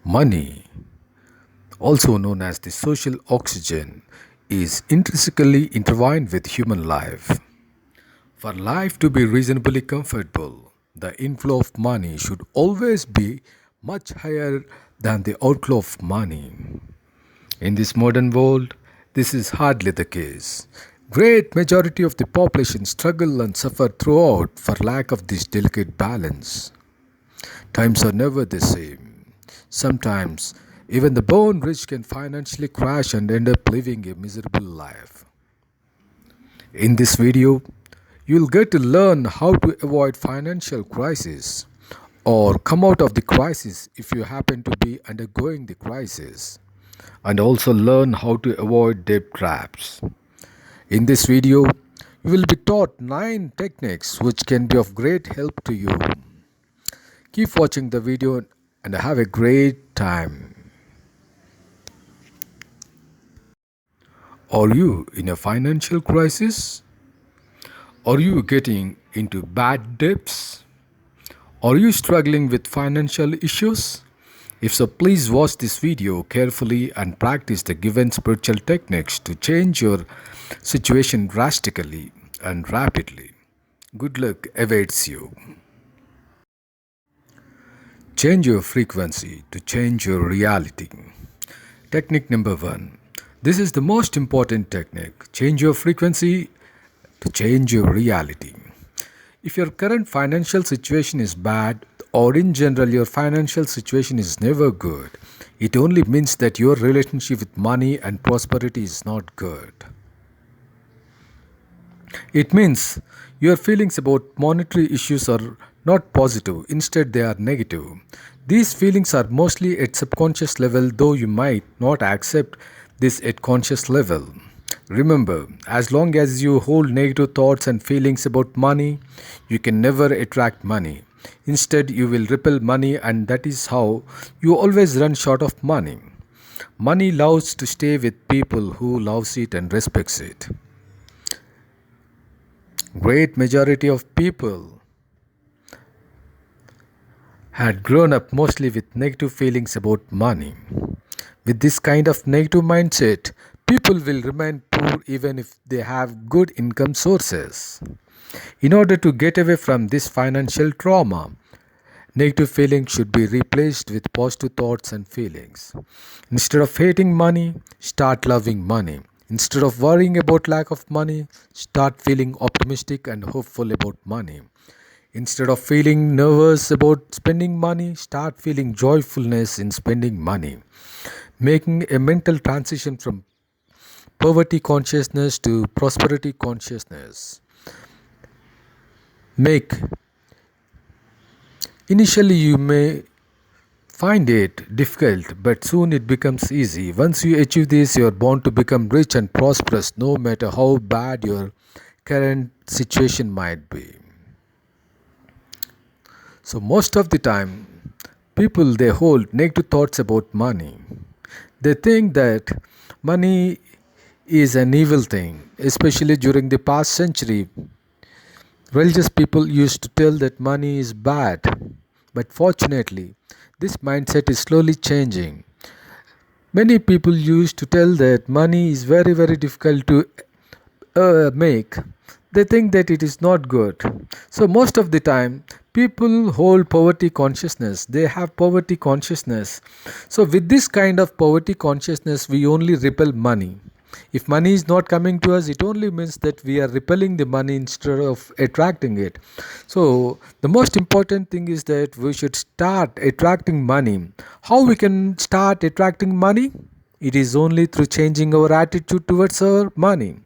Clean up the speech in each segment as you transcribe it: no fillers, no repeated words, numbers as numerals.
Money, also known as the social oxygen, is intrinsically intertwined with human life. For life to be reasonably comfortable, the inflow of money should always be much higher than the outflow of money. In this modern world, this is hardly the case. Great majority of the population struggle and suffer throughout for lack of this delicate balance. Times are never the same. Sometimes, even the born rich can financially crash and end up living a miserable life. In this video, you'll get to learn how to avoid financial crisis or come out of the crisis if you happen to be undergoing the crisis, and also learn how to avoid debt traps. In this video, you will be taught 9 techniques which can be of great help to you. Keep watching the video and have a great time. Are you in a financial crisis? Are you getting into bad debts? Are you struggling with financial issues? If so, please watch this video carefully and practice the given spiritual techniques to change your situation drastically and rapidly. Good luck awaits you. Change your frequency to change your reality. Technique number 1. This is the most important technique. Change your frequency to change your reality. If your current financial situation is bad, or in general your financial situation is never good, it only means that your relationship with money and prosperity is not good. It means your feelings about monetary issues are not positive, instead they are negative. These feelings are mostly at subconscious level, though you might not accept this at conscious level. Remember, as long as you hold negative thoughts and feelings about money, you can never attract money. Instead, you will repel money, and that is how you always run short of money. Money loves to stay with people who loves it and respects it. Great majority of people had grown up mostly with negative feelings about money. With this kind of negative mindset, people will remain poor even if they have good income sources. In order to get away from this financial trauma, negative feelings should be replaced with positive thoughts and feelings. Instead of hating money, start loving money. Instead of worrying about lack of money, start feeling optimistic and hopeful about money. Instead of feeling nervous about spending money, start feeling joyfulness in spending money. Making a mental transition from poverty consciousness to prosperity consciousness. Make Initially you may find it difficult, but soon it becomes easy. Once you achieve this, you are bound to become rich and prosperous no matter how bad your current situation might be. So most of the time, people they hold negative thoughts about money. They think that money is an evil thing, especially during the past century. Religious people used to tell that money is bad, but fortunately, this mindset is slowly changing. Many people used to tell that money is very, very difficult to make. They think that it is not good. So, most of the time, people hold poverty consciousness. They have poverty consciousness. So, with this kind of poverty consciousness, we only repel money. If money is not coming to us, it only means that we are repelling the money instead of attracting it. So, the most important thing is that we should start attracting money. How we can start attracting money? It is only through changing our attitude towards our money.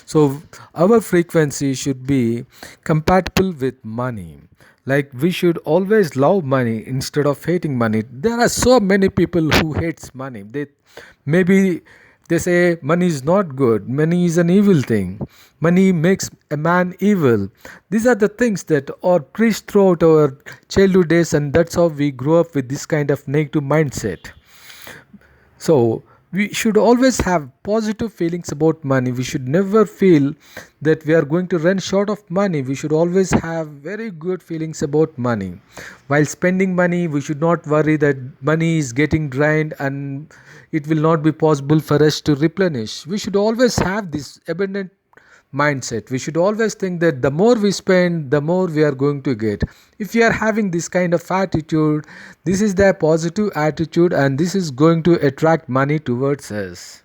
So, our frequency should be compatible with money. Like we should always love money instead of hating money. There are so many people who hates money. Maybe they say money is not good, money is an evil thing, money makes a man evil. These are the things that are preached throughout our childhood days, and that's how we grow up with this kind of negative mindset. So We should always have positive feelings about money. We should never feel that we are going to run short of money. We should always have very good feelings about money. While spending money, we should not worry that money is getting drained and it will not be possible for us to replenish. We should always have this abundant mindset. We should always think that the more we spend, the more we are going to get. If we are having this kind of attitude, this is the positive attitude, and this is going to attract money towards us.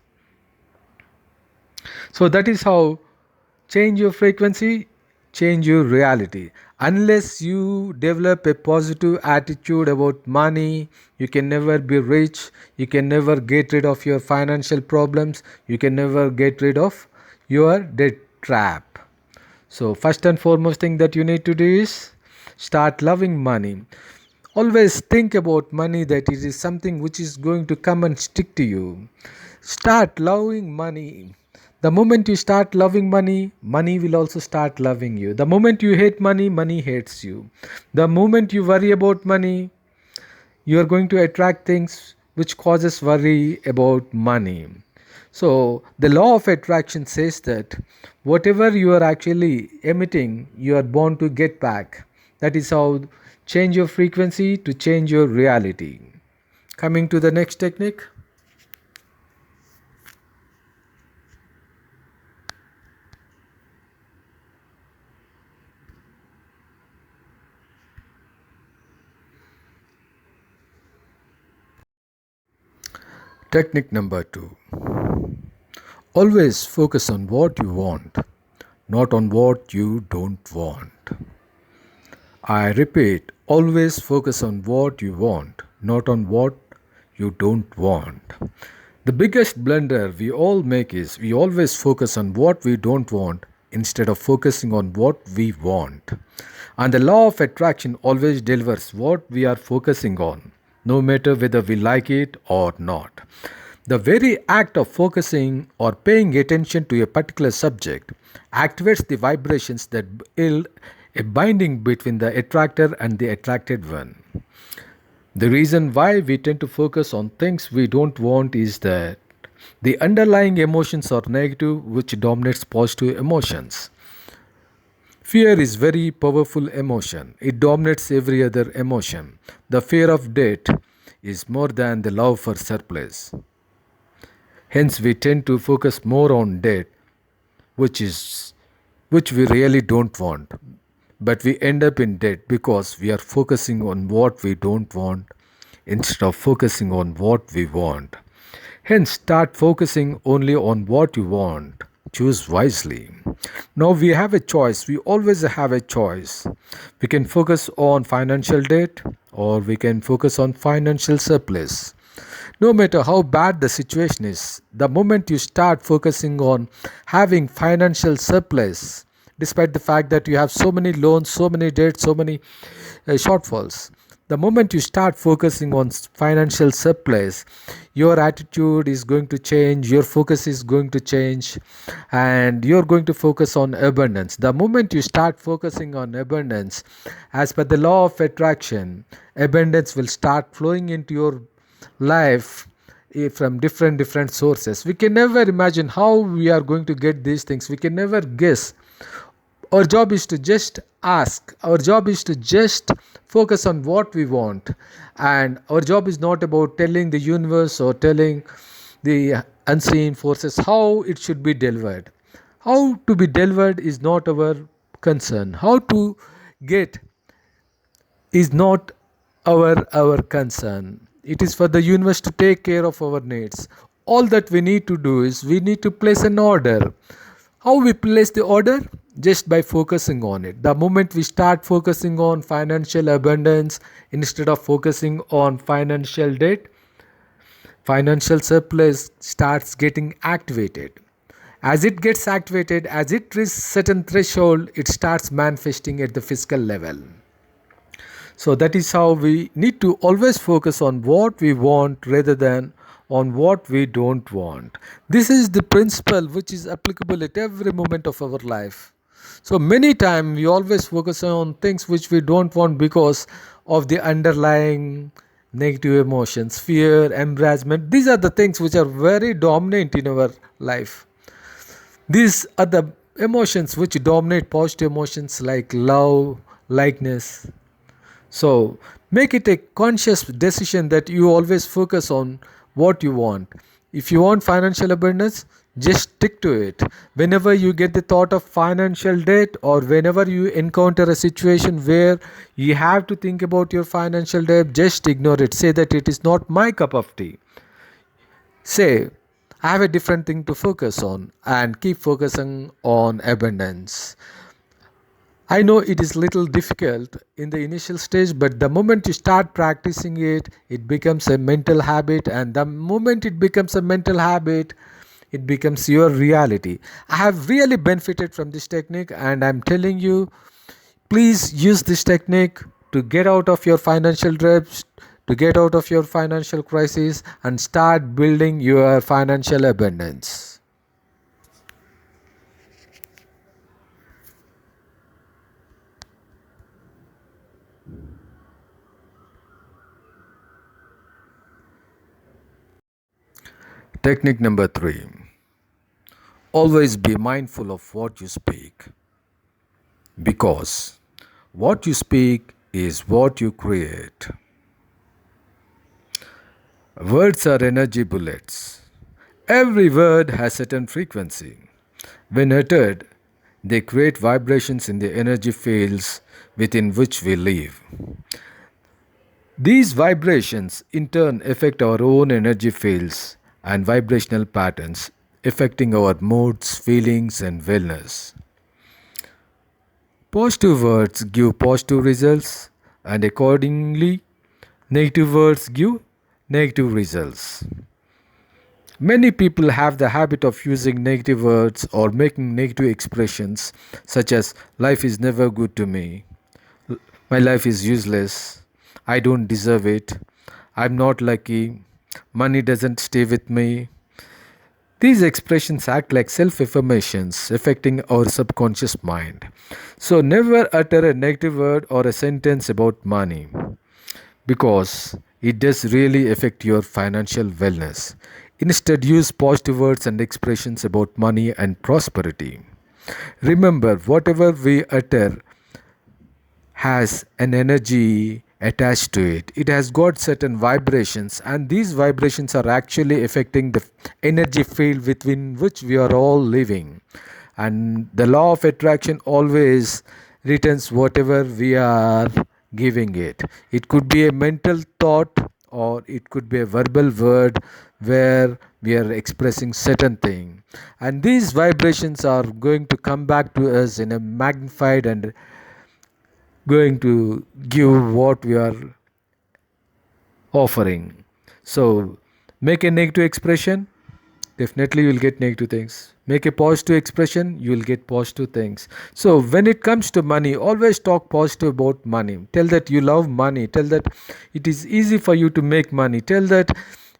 So that is how change your frequency, change your reality. Unless you develop a positive attitude about money, you can never be rich, you can never get rid of your financial problems, you can never get rid of your debt trap. So, first and foremost thing that you need to do is start loving money. Always think about money, that it is something which is going to come and stick to you. Start loving money. The moment you start loving money, money will also start loving you. The moment you hate money, money hates you. The moment you worry about money, you are going to attract things which causes worry about money. So the law of attraction says that whatever you are actually emitting, you are born to get back. That is how change your frequency to change your reality. Coming to the next technique. Technique number 2. Always focus on what you want, not on what you don't want. I repeat, always focus on what you want, not on what you don't want. The biggest blunder we all make is we always focus on what we don't want instead of focusing on what we want. And the law of attraction always delivers what we are focusing on, no matter whether we like it or not. The very act of focusing or paying attention to a particular subject activates the vibrations that build a binding between the attractor and the attracted one. The reason why we tend to focus on things we don't want is that the underlying emotions are negative, which dominates positive emotions. Fear is very powerful emotion. It dominates every other emotion. The fear of death is more than the love for surplus. Hence, we tend to focus more on debt, which we really don't want. But we end up in debt because we are focusing on what we don't want instead of focusing on what we want. Hence, start focusing only on what you want. Choose wisely. Now we have a choice. We always have a choice. We can focus on financial debt or we can focus on financial surplus. No matter how bad the situation is, the moment you start focusing on having financial surplus, despite the fact that you have so many loans, so many debts, so many shortfalls, the moment you start focusing on financial surplus, your attitude is going to change, your focus is going to change, and you're going to focus on abundance. The moment you start focusing on abundance, as per the law of attraction, abundance will start flowing into your life from different sources. We can never imagine how we are going to get these things. We can never guess. Our job is to just ask. Our job is to just focus on what we want. And our job is not about telling the universe or telling the unseen forces how it should be delivered. How to be delivered is not our concern. How to get is not our concern. It is for the universe to take care of our needs. All that we need to do is we need to place an order. How we place the order? Just by focusing on it. The moment we start focusing on financial abundance instead of focusing on financial debt, financial surplus starts getting activated. As it gets activated, as it reaches certain threshold, it starts manifesting at the physical level. So that is how we need to always focus on what we want rather than on what we don't want. This is the principle which is applicable at every moment of our life. So many times we always focus on things which we don't want because of the underlying negative emotions, fear, embarrassment. These are the things which are very dominant in our life. These are the emotions which dominate positive emotions like love, likeness. So make it a conscious decision that you always focus on what you want. If you want financial abundance, just stick to it. Whenever you get the thought of financial debt, or whenever you encounter a situation where you have to think about your financial debt, just ignore it. Say that it is not my cup of tea. Say, I have a different thing to focus on, and keep focusing on abundance. I know it is little difficult in the initial stage, but the moment you start practicing it, it becomes a mental habit, and the moment it becomes a mental habit, it becomes your reality. I have really benefited from this technique, and I'm telling you, please use this technique to get out of your financial debts, to get out of your financial crisis, and start building your financial abundance. Technique number 3: always be mindful of what you speak, because what you speak is what you create. Words are energy bullets. Every word has certain frequency. When uttered, they create vibrations in the energy fields within which we live. These vibrations in turn affect our own energy fields and vibrational patterns, affecting our moods, feelings, and wellness. Positive words give positive results, and accordingly, negative words give negative results. Many people have the habit of using negative words or making negative expressions such as life is never good to me, my life is useless, I don't deserve it, I'm not lucky, money doesn't stay with me. These expressions act like self affirmations affecting our subconscious mind. So never utter a negative word or a sentence about money, because it does really affect your financial wellness. Instead, use positive words and expressions about money and prosperity. Remember, whatever we utter has an energy attached to it. It has got certain vibrations, and these vibrations are actually affecting the energy field within which we are all living. And the law of attraction always returns whatever we are giving it. It could be a mental thought, or it could be a verbal word where we are expressing certain thing, and these vibrations are going to come back to us in a magnified and going to give what we are offering. So make a negative expression, definitely you will get negative things. Make a positive expression, you will get positive things. So when it comes to money, always talk positive about money. Tell that you love money. Tell that it is easy for you to make money. Tell that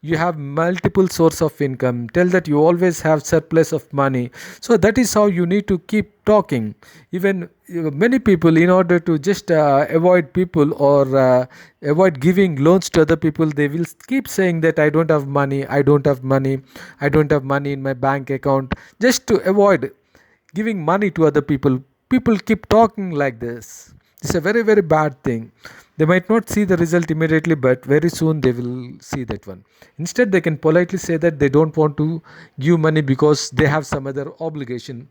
you have multiple source of income. Tell that you always have surplus of money. So that is how you need to keep talking. Even many people, in order to just avoid people, or avoid giving loans to other people, they will keep saying that I don't have money, I don't have money, I don't have money in my bank account, just to avoid giving money to other people. People keep talking like this. It's a very, very bad thing. They might not see the result immediately, but very soon they will see that one. Instead, they can politely say that they don't want to give money because they have some other obligation.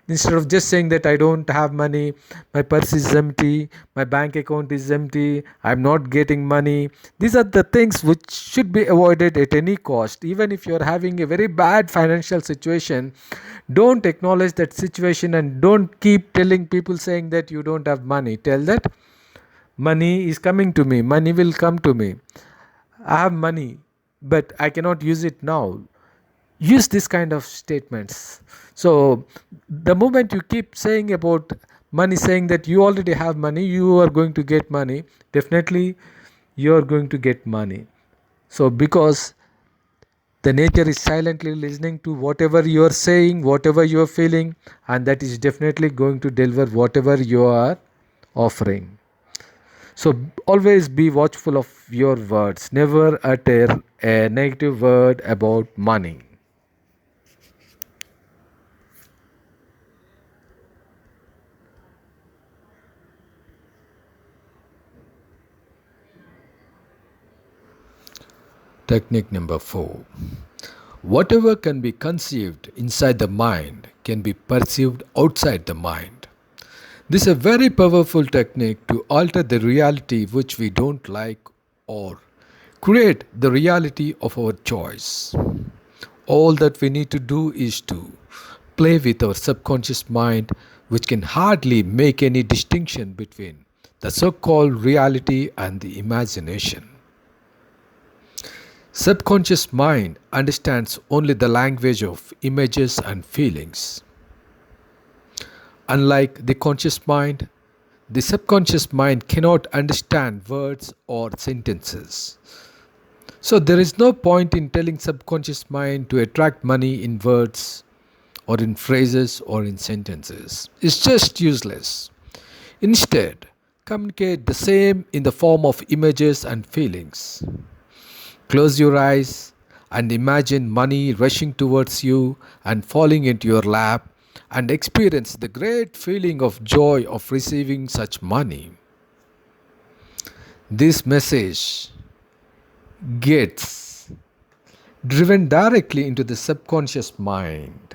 Instead of just saying that I don't have money, my purse is empty, my bank account is empty, I'm not getting money. These are the things which should be avoided at any cost. Even if you're having a very bad financial situation, don't acknowledge that situation, and don't keep telling people saying that you don't have money. Tell that money is coming to me, money will come to me. I have money, but I cannot use it now. Use this kind of statements. So the moment you keep saying about money, saying that you already have money, you are going to get money, definitely you are going to get money. So because the nature is silently listening to whatever you are saying, whatever you are feeling, and that is definitely going to deliver whatever you are offering. So always be watchful of your words. Never utter a negative word about money. Technique number 4. Whatever can be conceived inside the mind can be perceived outside the mind. This is a very powerful technique to alter the reality which we don't like or create the reality of our choice. All that we need to do is to play with our subconscious mind, which can hardly make any distinction between the so called reality and the imagination. Subconscious mind understands only the language of images and feelings. Unlike the conscious mind, the subconscious mind cannot understand words or sentences. So there is no point in telling subconscious mind to attract money in words or in phrases or in sentences. It's just useless. Instead, communicate the same in the form of images and feelings. Close your eyes and imagine money rushing towards you and falling into your lap and experience the great feeling of joy of receiving such money. This message gets driven directly into the subconscious mind.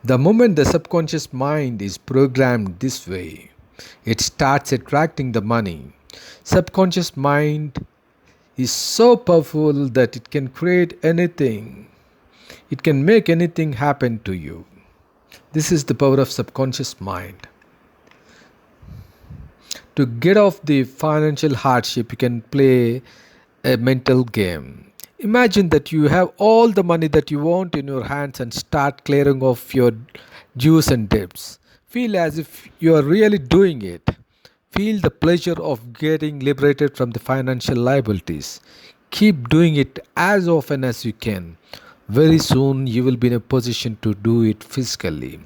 The moment the subconscious mind is programmed this way, it starts attracting the money. Subconscious mind is so powerful that it can create anything. It can make anything happen to you. This is the power of subconscious mind. To get off the financial hardship, you can play a mental game. Imagine that you have all the money that you want in your hands and start clearing off your dues and debts. Feel as if you are really doing it. Feel the pleasure of getting liberated from the financial liabilities. Keep doing it as often as you can. Very soon you will be in a position to do it physically.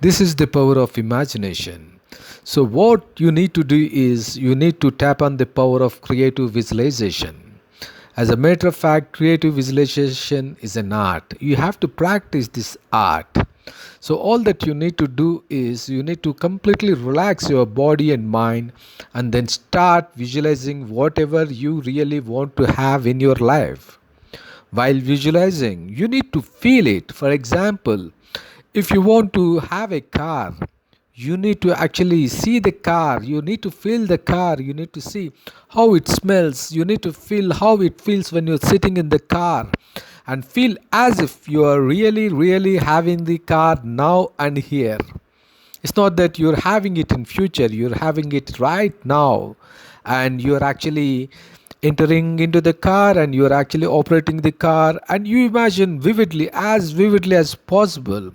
This is the power of imagination. So, what you need to do is you need to tap on the power of creative visualization. As a matter of fact, creative visualization is an art. You have to practice this art. So, all that you need to do is you need to completely relax your body and mind and then start visualizing whatever you really want to have in your life. While visualizing, you need to feel it. For example, if you want to have a car, you need to actually see the car, you need to feel the car, you need to see how it smells, you need to feel how it feels when you're sitting in the car, and feel as if you are really having the car now and here. It's not that you're having it in future, you're having it right now, and you're actually entering into the car and you're actually operating the car, and you imagine vividly as possible.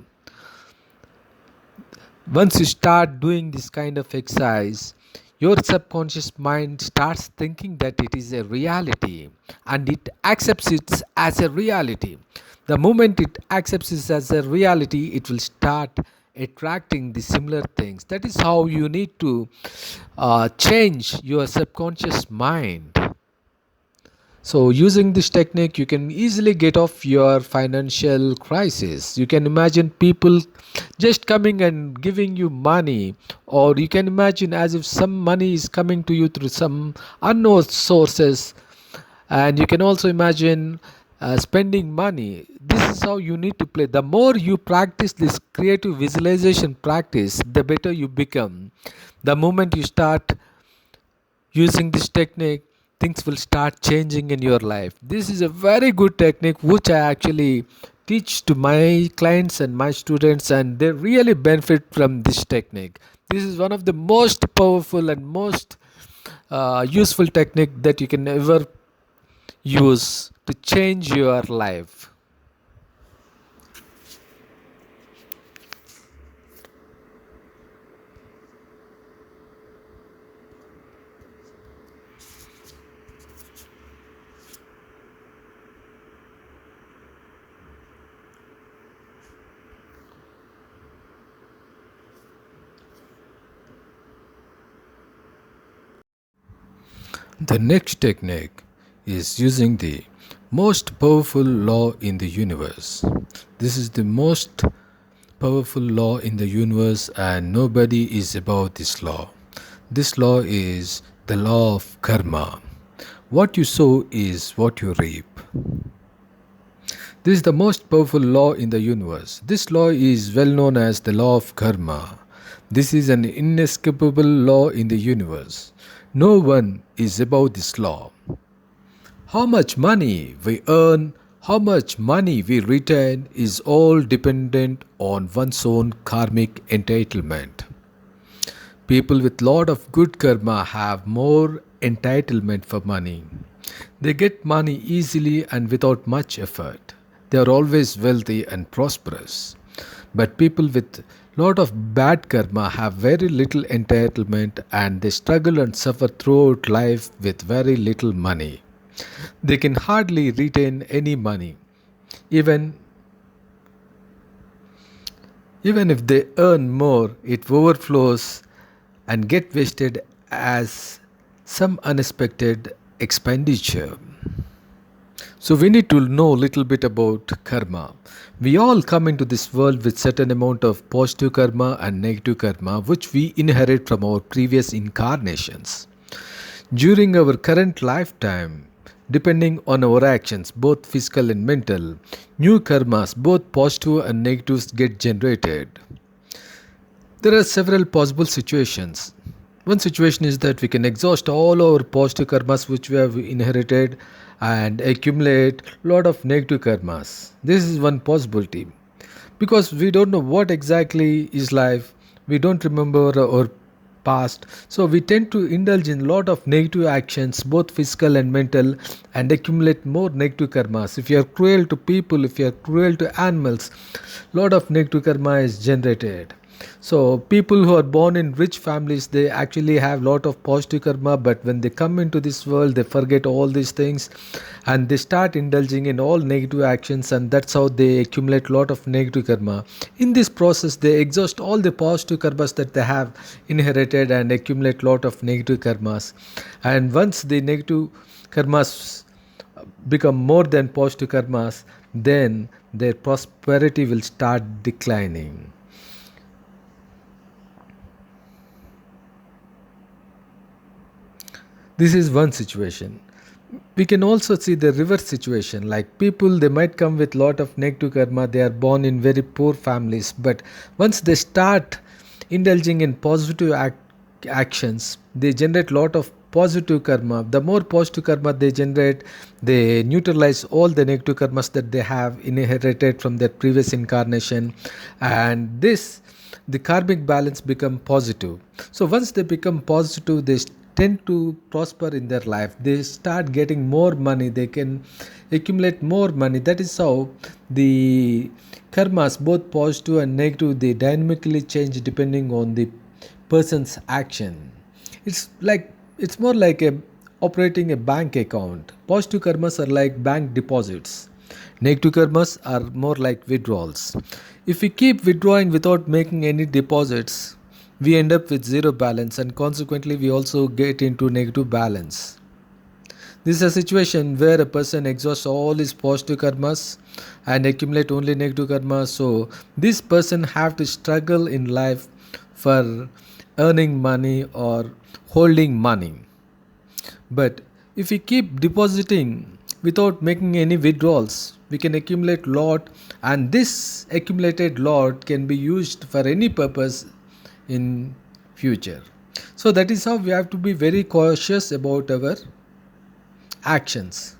Once you start doing this kind of exercise, your subconscious mind starts thinking that it is a reality and it accepts it as a reality. The moment it accepts it as a reality, it will start attracting the similar things. That is how you need to change your subconscious mind. So, using this technique, you can easily get off your financial crisis. You can imagine people just coming and giving you money, or you can imagine as if some money is coming to you through some unknown sources, and you can also imagine spending money. This is how you need to play. The more you practice this creative visualization practice, the better you become. The moment you start using this technique, things will start changing in your life. This is a very good technique which I actually teach to my clients and my students, and they really benefit from this technique. This is one of the most powerful and most useful technique that you can ever use to change your life. The next technique is using the most powerful law in the universe. This is the most powerful law in the universe, and nobody is above this law. This law is the law of karma. What you sow is what you reap. This is the most powerful law in the universe. This law is well known as the law of karma. This is an inescapable law in the universe. No one is above this law. How much money we earn, how much money we retain is all dependent on one's own karmic entitlement. People with lot of good karma have more entitlement for money. They get money easily and without much effort. They are always wealthy and prosperous. But people with lot of bad karma have very little entitlement and they struggle and suffer throughout life with very little money. They can hardly retain any money. Even even if they earn more, it overflows and get wasted as some unexpected expenditure. So we need to know a little bit about karma. We all come into this world with certain amount of positive karma and negative karma which we inherit from our previous incarnations. During our current lifetime, depending on our actions, both physical and mental, new karmas, both positive and negatives, get generated. There are several possible situations. One situation is that we can exhaust all our positive karmas which we have inherited and accumulate lot of negative karmas. This is one possibility. Because we don't know what exactly is life, we don't remember our past, so we tend to indulge in lot of negative actions, both physical and mental, and accumulate more negative karmas. If you are cruel to people, if you are cruel to animals, lot of negative karma is generated. So people who are born in rich families, they actually have lot of positive karma, but when they come into this world they forget all these things and they start indulging in all negative actions, and that's how they accumulate lot of negative karma. In this process they exhaust all the positive karmas that they have inherited and accumulate lot of negative karmas, and once the negative karmas become more than positive karmas, then their prosperity will start declining. This is one situation. We can also see the reverse situation, like people, they might come with lot of negative karma, they are born in very poor families, but once they start indulging in positive actions, they generate lot of positive karma. The more positive karma they generate, they neutralize all the negative karmas that they have inherited from their previous incarnation, and this, the karmic balance become positive. So once they become positive, they tend to prosper in their life. They start getting more money, they can accumulate more money. That is how the karmas, both positive and negative, they dynamically change depending on the person's action. It's more like a operating a bank account. Positive karmas are like bank deposits. Negative karmas are more like withdrawals. If we keep withdrawing without making any deposits, we end up with zero balance, and consequently we also get into negative balance. This is a situation where a person exhausts all his positive karmas and accumulate only negative karmas. So this person have to struggle in life for earning money or holding money. But if we keep depositing without making any withdrawals, we can accumulate lot, and this accumulated lot can be used for any purpose in future. So that is how we have to be very cautious about our actions.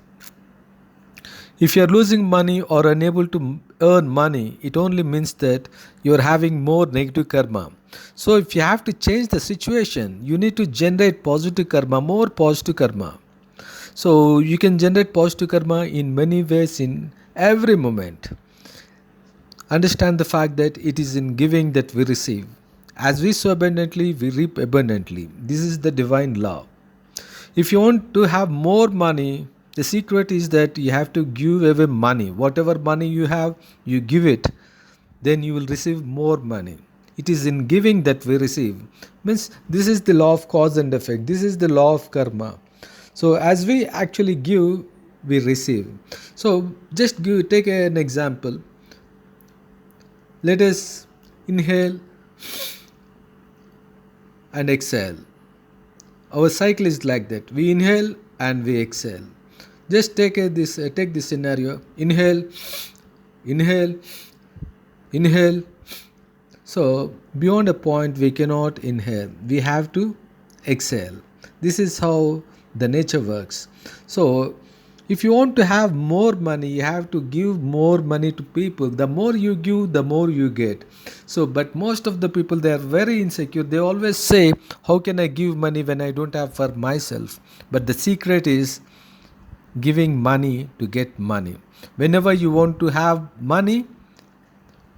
If you are losing money or unable to earn money, it only means that you are having more negative karma. So if you have to change the situation, you need to generate positive karma, more positive karma. So you can generate positive karma in many ways in every moment. Understand the fact that it is in giving that we receive. As we sow abundantly, we reap abundantly. This is the divine law. If you want to have more money, the secret is that you have to give away money. Whatever money you have, you give it, then you will receive more money. It is in giving that we receive. Means this is the law of cause and effect. This is the law of karma. So as we actually give, we receive. So just take an example. Let us inhale and exhale. Our cycle is like that. We inhale and we exhale. Just take this scenario. Inhale, inhale, inhale. So beyond a point we cannot inhale. We have to exhale. This is how the nature works. So if you want to have more money, you have to give more money to people. The more you give, the more you get. So but most of the people, they are very insecure. They always say, how can I give money when I don't have for myself? But the secret is giving money to get money. Whenever you want to have money,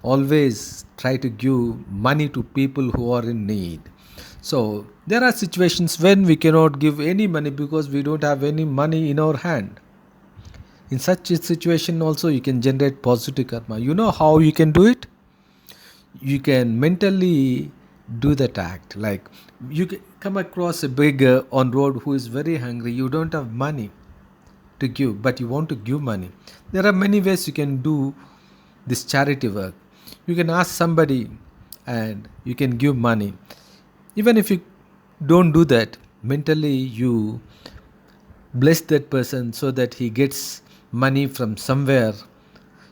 always try to give money to people who are in need. So there are situations when we cannot give any money because we don't have any money in our hand. In such a situation also, you can generate positive karma. You know how you can do it? You can mentally do that act. Like, come across a beggar on road who is very hungry. You don't have money to give, but you want to give money. There are many ways you can do this charity work. You can ask somebody and you can give money. Even if you don't do that, mentally you bless that person so that he gets money from somewhere.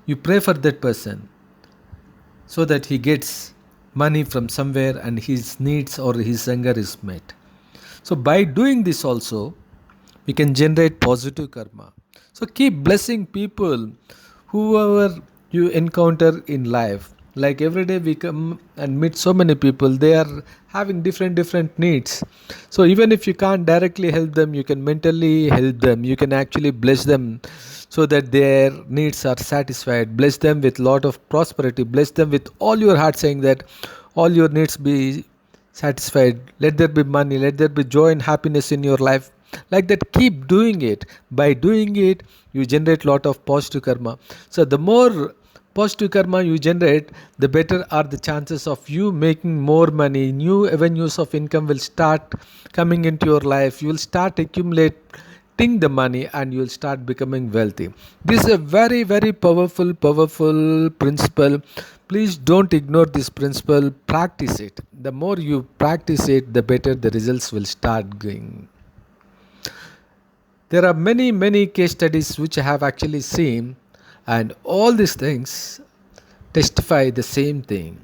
You pray for that person so that he gets money from somewhere and his needs or his hunger is met. So by doing this also, we can generate positive karma. So keep blessing people, whoever you encounter in life. Like every day we come and meet so many people, they are having different needs. So even if you can't directly help them, you can mentally help them. You can actually bless them so that their needs are satisfied. Bless them with lot of prosperity. Bless them with all your heart, saying that all your needs be satisfied. Let there be money, let there be joy and happiness in your life. Like that, keep doing it. By doing it, you generate lot of positive karma. So the more positive karma you generate, the better are the chances of you making more money. New avenues of income will start coming into your life. You will start accumulating the money and you will start becoming wealthy. This is a very powerful principle. Please don't ignore this principle. Practice it. The more you practice it, the better the results will start going. There are many case studies which I have actually seen, and all these things testify the same thing.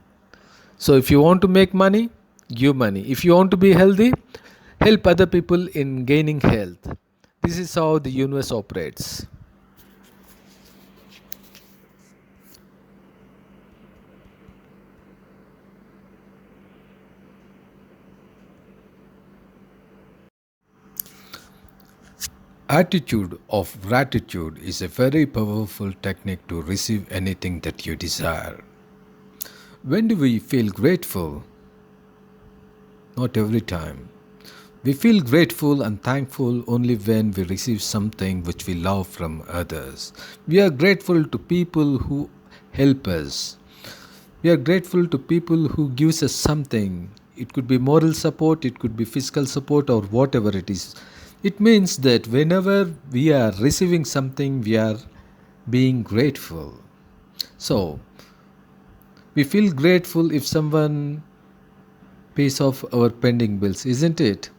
So if you want to make money, give money. If you want to be healthy, help other people in gaining health. This is how the universe operates. Attitude of gratitude is a very powerful technique to receive anything that you desire. When do we feel grateful? Not every time. We feel grateful and thankful only when we receive something which we love from others. We are grateful to people who help us. We are grateful to people who gives us something. It could be moral support, it could be physical support, or whatever it is. It means that whenever we are receiving something, we are being grateful. So we feel grateful if someone pays off our pending bills, isn't it?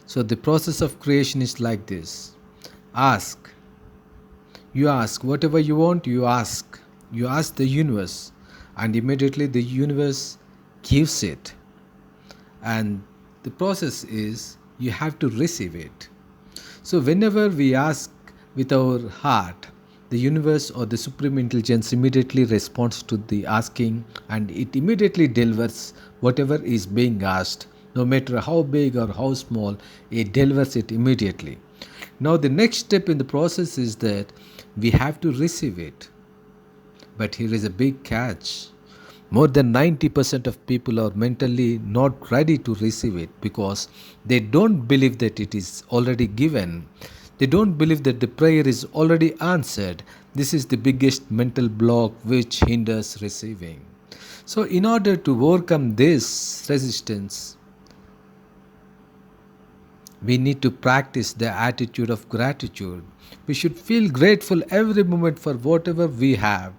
So the process of creation is like this. Ask. You ask whatever you want, you ask. You ask the universe, and immediately the universe gives it. And the process is you have to receive it. So whenever we ask with our heart, the universe or the supreme intelligence immediately responds to the asking, and it immediately delivers whatever is being asked. No matter how big or how small, it delivers it immediately. Now the next step in the process is that we have to receive it. But here is a big catch. More than 90% of people are mentally not ready to receive it because they don't believe that it is already given. They don't believe that the prayer is already answered. This is the biggest mental block which hinders receiving. So, in order to overcome this resistance, We need to practice the attitude of gratitude. We should feel grateful every moment for whatever we have.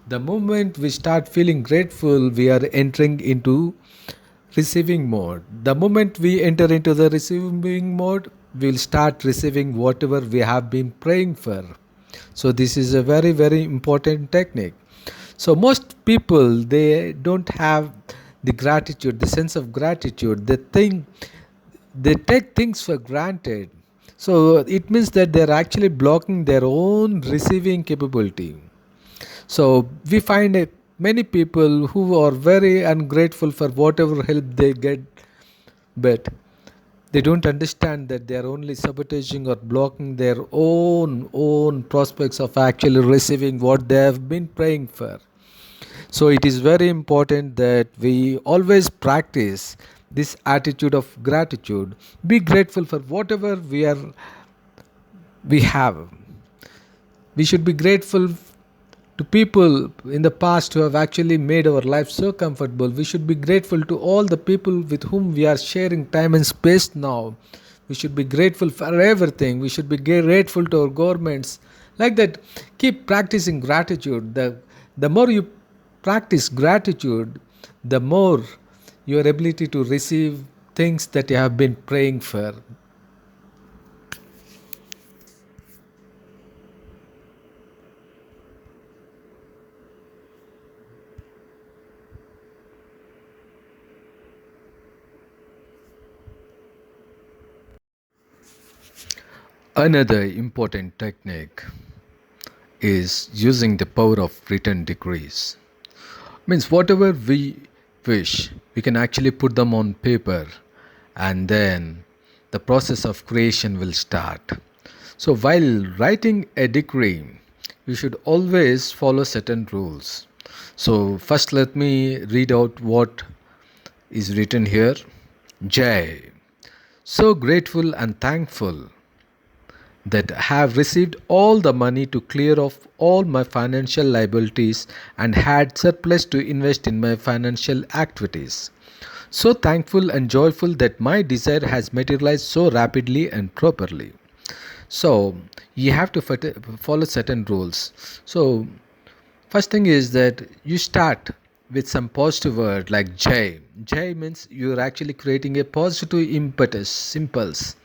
The moment we start feeling grateful, we are entering into receiving mode. The moment we enter into the receiving mode, we'll start receiving whatever we have been praying for. So this is a very, very important technique. So most people, they don't have the gratitude, the sense of gratitude. They think, they take things for granted. So it means that they're actually blocking their own receiving capability. So we find many people who are very ungrateful for whatever help they get, but they don't understand that they are only sabotaging or blocking their own prospects of actually receiving what they have been praying for. So it is very important that we always practice this attitude of gratitude. Be grateful for whatever we have. We should be grateful to people in the past who have actually made our life so comfortable. We should be grateful to all the people with whom we are sharing time and space now. We should be grateful for everything. We should be grateful to our governments. Like that, keep practicing gratitude. The more you practice gratitude, the more your ability to receive things that you have been praying for. Another important technique is using the power of written decrees. Means whatever we wish, we can actually put them on paper, and then the process of creation will start. So while writing a decree, you should always follow certain rules. So first let me read out what is written here. Jai. So grateful and thankful that have received all the money to clear off all my financial liabilities and had surplus to invest in my financial activities. So thankful and joyful that my desire has materialized so rapidly and properly. So you have to follow certain rules. So first thing is that you start with some positive word like Jai. Jai means you're actually creating a positive impetus, impulse.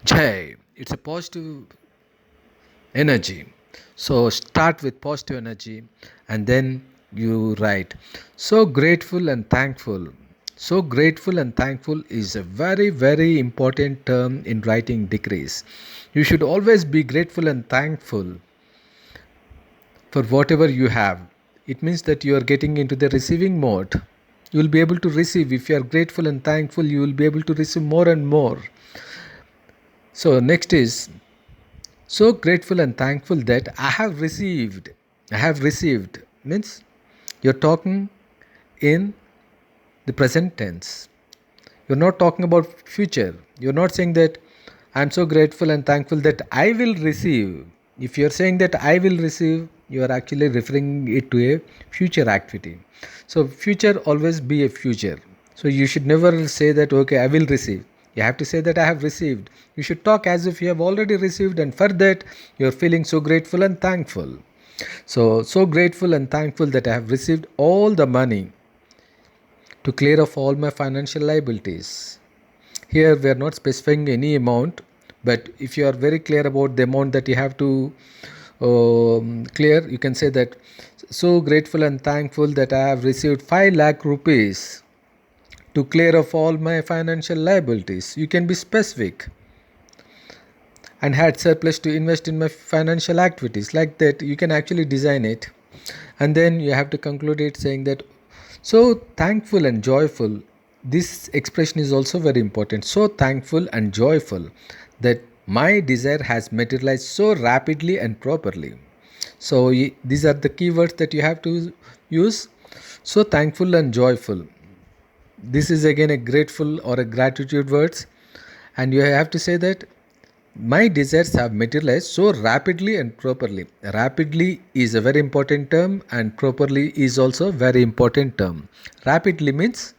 Jai, it's a positive energy. So start with positive energy and then you write. So grateful and thankful. So grateful and thankful is a very, very important term in writing decrees. You should always be grateful and thankful for whatever you have. It means that you are getting into the receiving mode. You will be able to receive. If you are grateful and thankful, you will be able to receive more and more. So next is, so grateful and thankful that I have received. I have received means you're talking in the present tense. You're not talking about future. You're not saying that I'm so grateful and thankful that I will receive. If you're saying that I will receive, you are actually referring it to a future activity. So future always be a future. So you should never say that okay, I will receive. You have to say that I have received. You should talk as if you have already received, and for that you are feeling so grateful and thankful. So grateful and thankful that I have received all the money to clear off all my financial liabilities. Here we are not specifying any amount, but if you are very clear about the amount that you have to clear, you can say that so grateful and thankful that I have received 5 lakh rupees to clear off all my financial liabilities. You can be specific. And had surplus to invest in my financial activities. Like that, you can actually design it. And then you have to conclude it saying that so thankful and joyful. This expression is also very important. So thankful and joyful that my desire has materialized so rapidly and properly. So these are the keywords that you have to use. So thankful and joyful. This is again a grateful or a gratitude words, and you have to say that my desires have materialized so rapidly and properly. Rapidly is a very important term, and properly is also a very important term. Rapidly means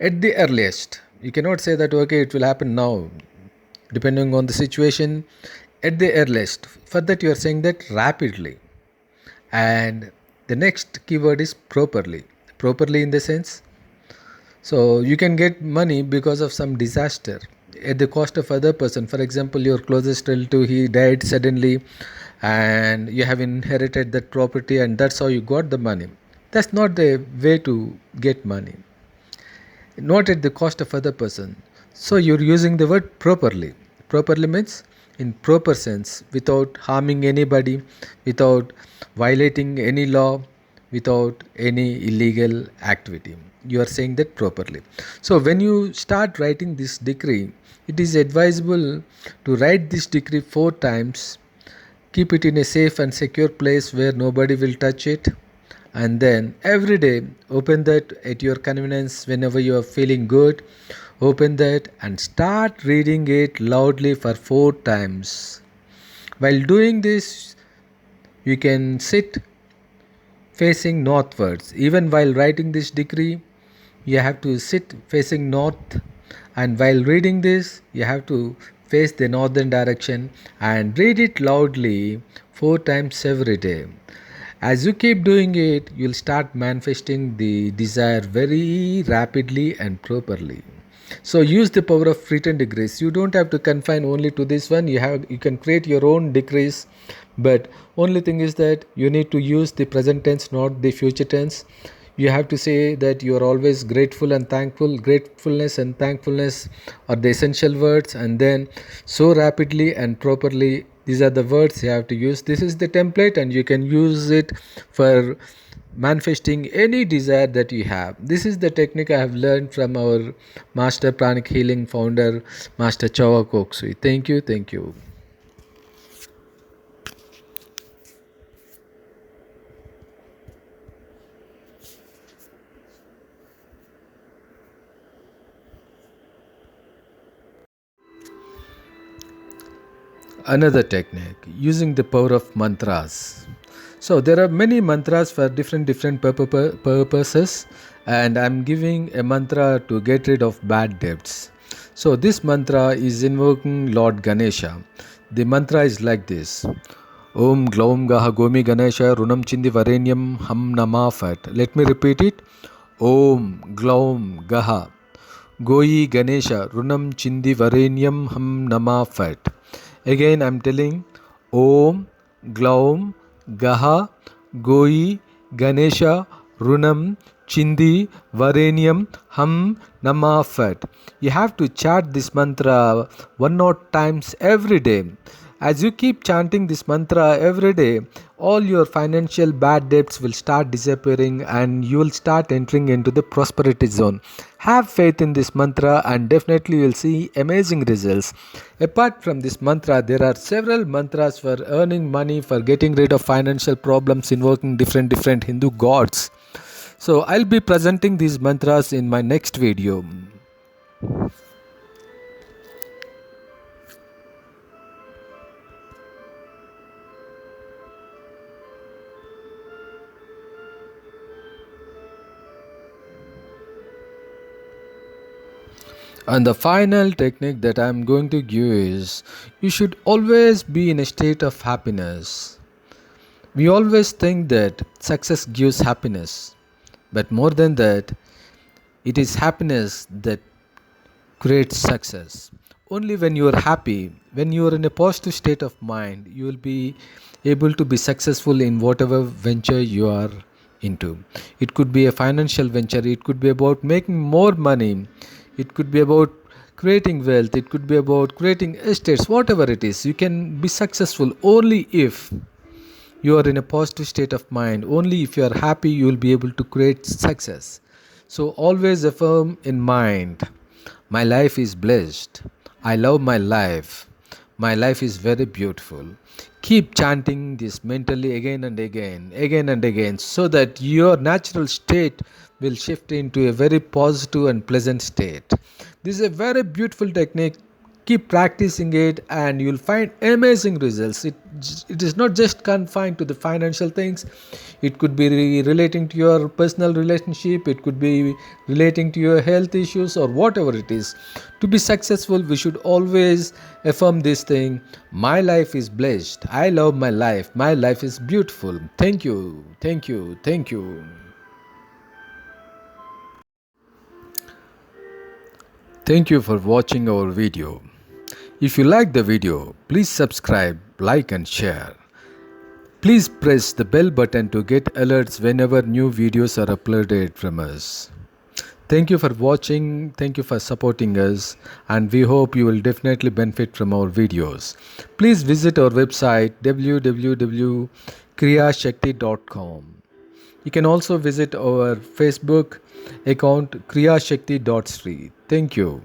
at the earliest. You cannot say that, okay, it will happen now, depending on the situation at the earliest. For that, you are saying that rapidly. And the next keyword is properly. Properly in the sense, so you can get money because of some disaster at the cost of other person. For example, your closest relative, he died suddenly, and you have inherited that property, and that's how you got the money. That's not the way to get money, not at the cost of other person. So you're using the word properly. Properly means in proper sense, without harming anybody, without violating any law, without any illegal activity. You are saying that properly. So when you start writing this decree, it is advisable to write this decree 4 times. Keep it in a safe and secure place where nobody will touch it, and then every day open that at your convenience. Whenever you are feeling good, open that and start reading it loudly for 4 times. While doing this, you can sit facing northwards. Even while writing this decree, you have to sit facing north, and while reading this, you have to face the northern direction and read it loudly 4 times every day. As you keep doing it, you'll start manifesting the desire very rapidly and properly. So use the power of written decrees. You don't have to confine only to this one. You can create your own decrees, but only thing is that you need to use the present tense, not the future tense. You have to say that you are always grateful and thankful. Gratefulness and thankfulness are the essential words, and then so rapidly and properly, these are the words you have to use. This is the template, and you can use it for manifesting any desire that you have. This is the technique I have learned from our master pranic healing founder, Master Chowa Koksui. Thank you. Thank you. Another technique, using the power of mantras. So there are many mantras for different purposes, and I'm giving a mantra to get rid of bad debts. So this mantra is invoking Lord Ganesha. The mantra is like this: Om Glaum Gaha Gomi Ganesha Runam Chindi Varenyam Ham Namafat. Let me repeat it. Om Glaum Gaha Goyi Ganesha Runam Chindi Varenyam Ham Namafat. Again, I'm telling Om Glaum Gaha Goyi Ganesha Runam Chindi Varenyam Ham Namafat. You have to chant this mantra 1 or 2 times every day. As you keep chanting this mantra every day, all your financial bad debts will start disappearing and you will start entering into the prosperity zone. Have faith in this mantra and definitely you will see amazing results. Apart from this mantra, there are several mantras for earning money, for getting rid of financial problems, invoking different Hindu gods. So I'll be presenting these mantras in my next video. And the final technique that I'm going to give is, you should always be in a state of happiness. We always think that success gives happiness, but more than that, it is happiness that creates success. Only when you are happy, when you are in a positive state of mind, you will be able to be successful in whatever venture you are into. It could be a financial venture, it could be about making more money, it could be about creating wealth, it could be about creating estates, whatever it is. You can be successful only if you are in a positive state of mind. Only if you are happy, you will be able to create success. So always affirm in mind, my life is blessed. I love my life. My life is very beautiful. Keep chanting this mentally again and again, so that your natural state will shift into a very positive and pleasant state. This is a very beautiful technique. Keep practicing it and you'll find amazing results. It is not just confined to the financial things. It could be relating to your personal relationship, it could be relating to your health issues, or whatever it is. To be successful, we should always affirm this thing: my life is blessed, I love my life is beautiful. Thank you, thank you, thank you. Thank you for watching our video. If you like the video, please subscribe, like and share. Please press the bell button to get alerts whenever new videos are uploaded from us. Thank you for watching, thank you for supporting us, and we hope you will definitely benefit from our videos. Please visit our website www.kriyashakti.com. You can also visit our Facebook account kriyashakti.sri. Thank you.